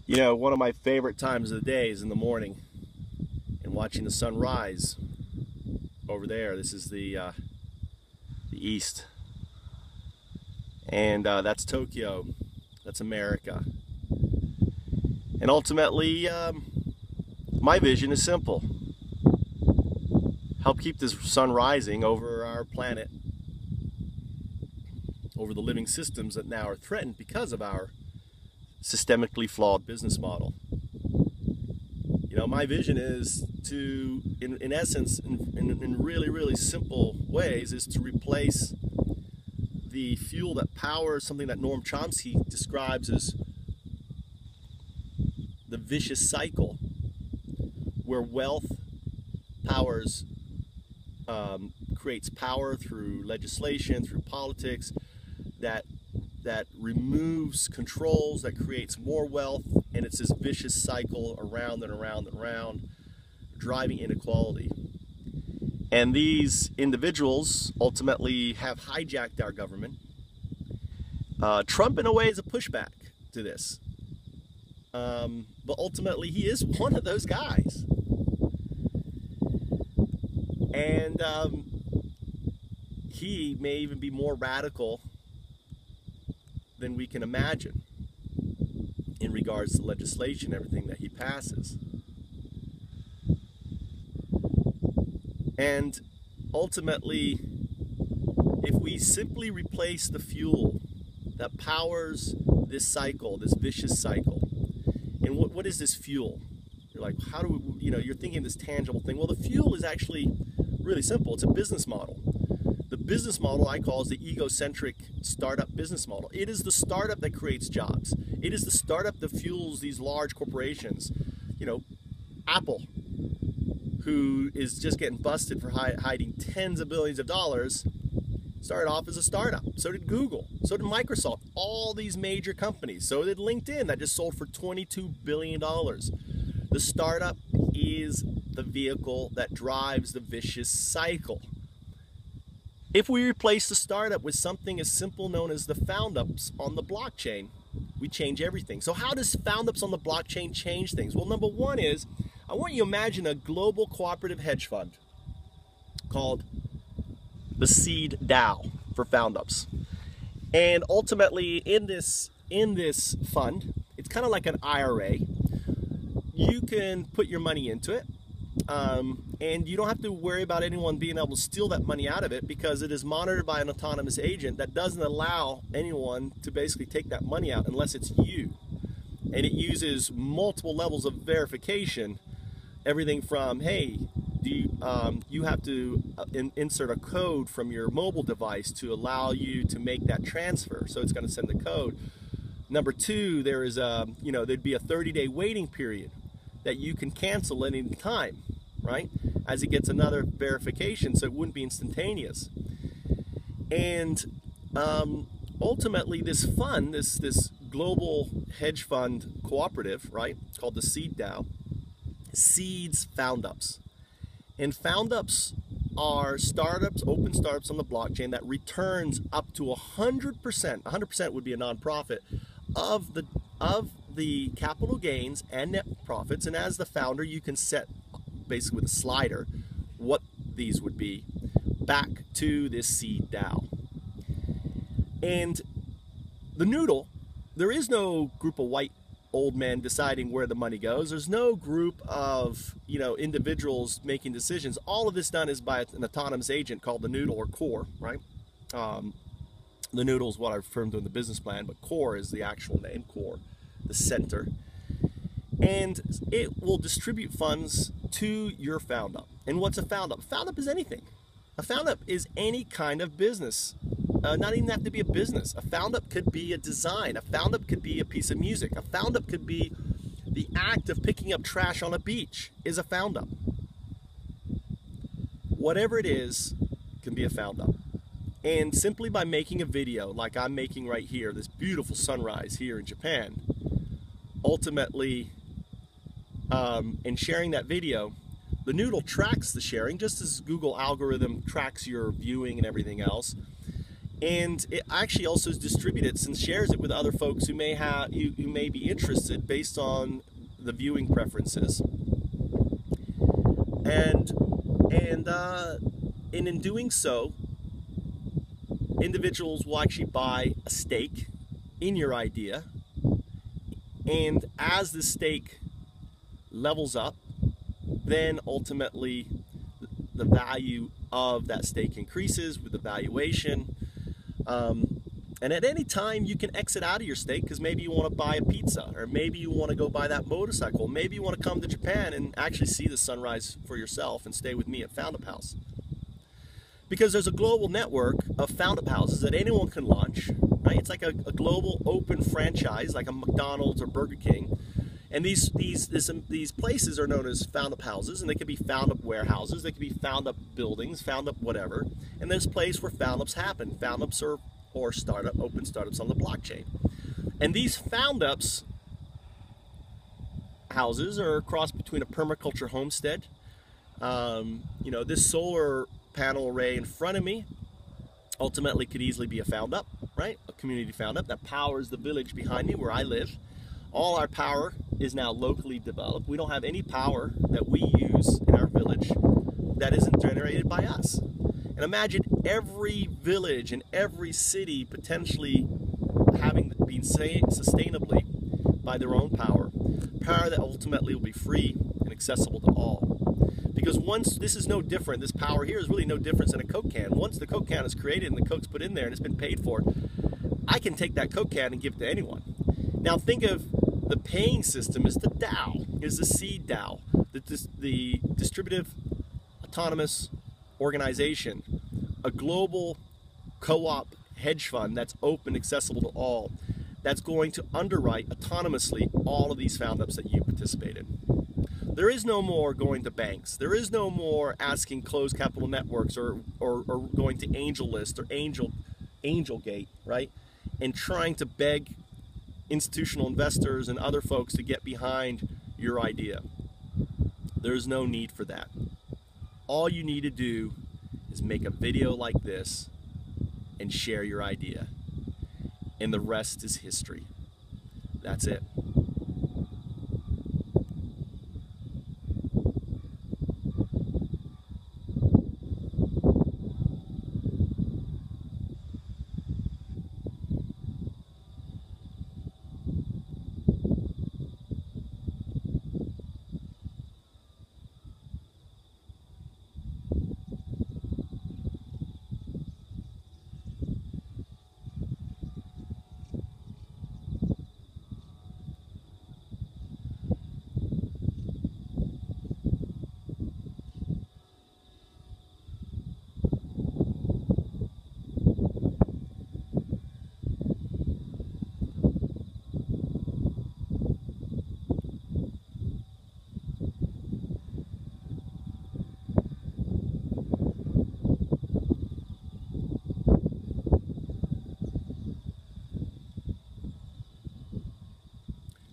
You know, one of my favorite times of the day is in the morning and watching the sun rise over there. This is the east. And that's Tokyo. That's America. And ultimately, my vision is simple. Help keep this sun rising over our planet, over the living systems that now are threatened because of our systemically flawed business model. You know, my vision is to, in essence, in really, really simple ways, is to replace the fuel that powers something that Noam Chomsky describes as the vicious cycle, where wealth powers, creates power through legislation, through politics, that removes controls, that creates more wealth, and it's this vicious cycle around and around and around, driving inequality. And these individuals ultimately have hijacked our government. Trump, in a way, is a pushback to this. But ultimately, he is one of those guys. And he may even be more radical than we can imagine in regards to legislation, everything that he passes. And ultimately, if we simply replace the fuel that powers this cycle, this vicious cycle, and what is this fuel? You're like, how do we, you know, you're thinking this tangible thing. Well, the fuel is actually really simple. It's a business model. The business model I call is the egocentric startup business model. It is the startup that creates jobs. It is the startup that fuels these large corporations. You know, Apple, who is just getting busted for hiding tens of billions of dollars, started off as a startup. So did Google. So did Microsoft. All these major companies. So did LinkedIn, that just sold for $22 billion. The startup is the vehicle that drives the vicious cycle. If we replace the startup with something as simple known as the Foundups on the blockchain, we change everything. So how does Foundups on the blockchain change things? Well, number one is, I want you to imagine a global cooperative hedge fund called the Seeddown for Foundups. And ultimately, in this fund, it's kind of like an IRA. You can put your money into it. And you don't have to worry about anyone being able to steal that money out of it, because it is monitored by an autonomous agent that doesn't allow anyone to basically take that money out unless it's you. And it uses multiple levels of verification, everything from, hey, you have to insert a code from your mobile device to allow you to make that transfer, so it's going to send the code. Number two, there is there'd be a 30-day waiting period that you can cancel at any time, right? As it gets another verification, so it wouldn't be instantaneous. And ultimately, this fund, this global hedge fund cooperative, right, called the Seeddown, seeds Foundups. And Foundups are startups, open startups on the blockchain that returns up to 100%. 100% would be a nonprofit of the capital gains and net profits. And as the founder, you can set, basically with a slider, what these would be back to this Seeddown. And the noodle, there is no group of white old men deciding where the money goes. There's no group of, individuals making decisions. All of this done is by an autonomous agent called the noodle, or core, right? The noodle is what I refer to in the business plan, but core is the actual name, core, the center. And it will distribute funds to your Foundup. And what's a Foundup? A Foundup is anything. A Foundup is any kind of business. Not even have to be a business. A Foundup could be a design. A Foundup could be a piece of music. A Foundup could be the act of picking up trash on a beach is a Foundup. Whatever it is can be a Foundup. And simply by making a video like I'm making right here, this beautiful sunrise here in Japan, ultimately, and sharing that video, the noodle tracks the sharing just as Google algorithm tracks your viewing and everything else. And it actually also distributes and shares it with other folks who may be interested based on the viewing preferences. And in doing so, individuals will actually buy a stake in your idea, and as the stake levels up, then ultimately the value of that stake increases with the valuation. And at any time you can exit out of your stake, because maybe you want to buy a pizza, or maybe you want to go buy that motorcycle, maybe you want to come to Japan and actually see the sunrise for yourself and stay with me at Foundup House. Because there's a global network of Foundup houses that anyone can launch, right? It's like a global open franchise, like a McDonald's or Burger King. And these places are known as Foundup houses, and they could be Foundup warehouses, they could be Foundup buildings, Foundup whatever. And there's a place where Foundups happen. Foundups are open startups on the blockchain. And these Foundups houses are a cross between a permaculture homestead. You know, this solar panel array in front of me ultimately could easily be a Foundup, right? A community Foundup that powers the village behind me where I live. All our power is now locally developed. We don't have any power that we use in our village that isn't generated by us. And imagine every village and every city potentially having been sustainably by their own power that ultimately will be free and accessible to all. Because once, this is no different, this power here is really no different than a Coke can. Once the Coke can is created and the Coke's put in there and it's been paid for, I can take that Coke can and give it to anyone. Now think of the paying system as the DAO, is the Seeddown, the distributive autonomous organization, a global co-op hedge fund that's open, accessible to all, that's going to underwrite autonomously all of these Foundups that you participate in. There is no more going to banks. There is no more asking closed capital networks or going to AngelList or AngelGate, right? And trying to beg institutional investors and other folks to get behind your idea. There's no need for that. All you need to do is make a video like this and share your idea. And the rest is history. That's it.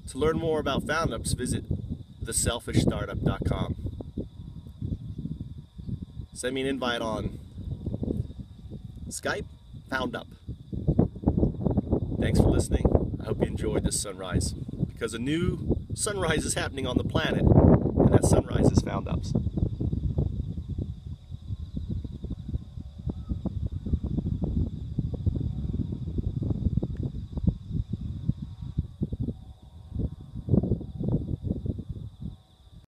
To learn more about Foundups, visit theselfishstartup.com. Send me an invite on Skype, Foundup. Thanks for listening. I hope you enjoyed this sunrise, because a new sunrise is happening on the planet, and that sunrise is Foundups.